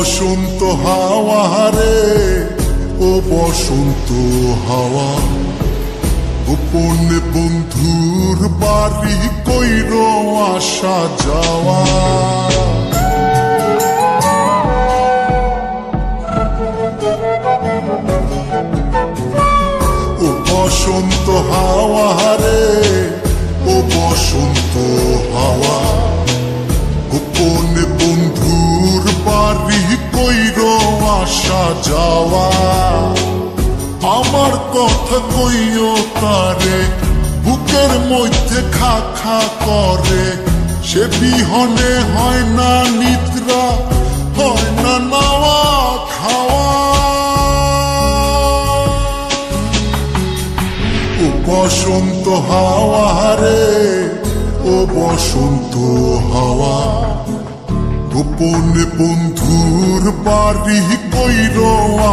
বসন্ত হাওয়া রে, ও বসন্ত হাওয়া, গোপন বন্ধুর বাড়ি কইর আসা যাওয়া। ও বসন্ত হাওয়া রে, ও বসন্ত হাওয়া, গোপন বন্ধুর বাড়ি কইর আসা যাওয়া। আমার কথা কইও তারে, বুকের মধ্যে খা খা করে, সে বিহনে হয় না নিদ্রা, হয় না নাওয়া খাওয়া। ও বসন্ত হাওয়া রে, ও বসন্ত হাওয়া, গোপন বন্ধুর বাড়ি কইর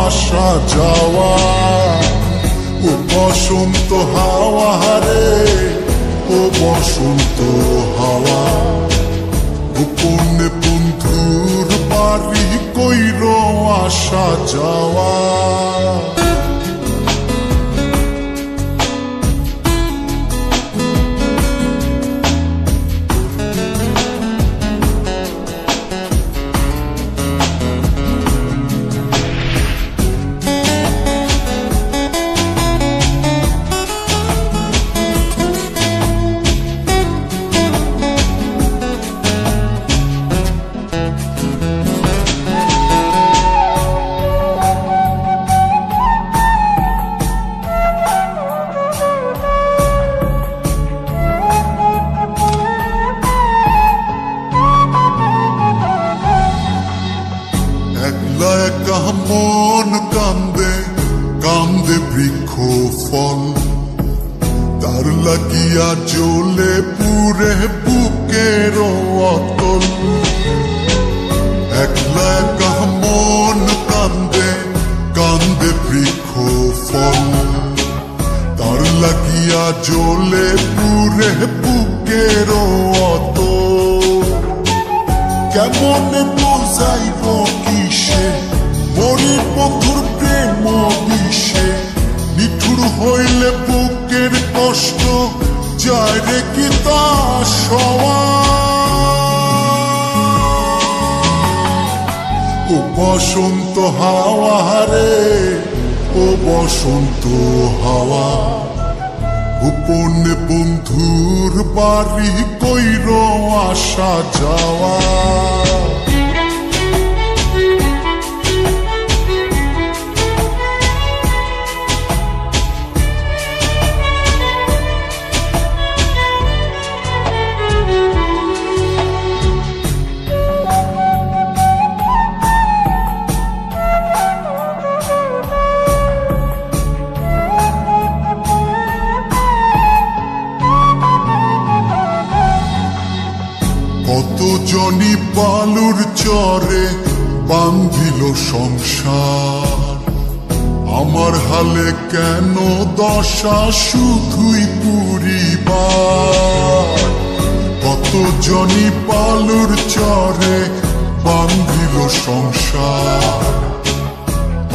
আসা যাওয়া। ও বসন্ত হাওয়া রে, ও বসন্ত হাওয়া, গোপন বন্ধুর বাড়ি কইর আসা যাওয়া। মন কান্দে কান্দে বৃক্ষ ফল, তার লাগিয়া জ্বলে পুরে বুকের অতল। একলা একা মন কান্দে কান্দে বৃক্ষ ফল, তার লাগিয়া জ্বলে পুরে বুকের অতল। কেমন বুঝাইব কিসে মরি বন্ধুর প্রেম বিষে, নিঠুর হইলে বুকের কষ্ট যায় রে কি তা সওয়া। ও বসন্ত হাওয়া রে, ও বসন্ত হাওয়া, গোপন বন্ধুর বাড়ি কইর আসা যাওয়া। কত জনি বালুর চরে বান্ধিল সংসার, আমার হালে কেন দশা শুধুই পুরিবার। কত জনি বালুর চরে বান্ধিল সংসার,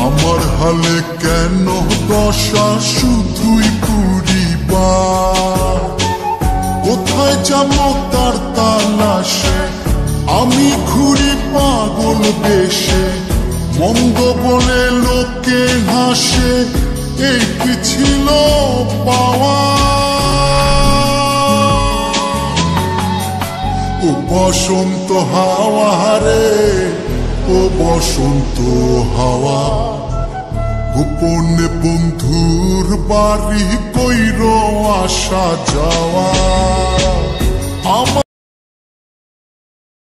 আমার হালে কেন দশা শুধুই পুরিবার। কোথায় যাবো তার তালাশে, আমি ঘুরি পাগল বেশে, মন্দ বলে লোকে হাসে, এই কি ছিল পাওয়া। ও বসন্ত হাওয়া রে, ও বসন্ত হাওয়া, গোপন বন্ধুর বাড়ি কইর আসা যাওয়া।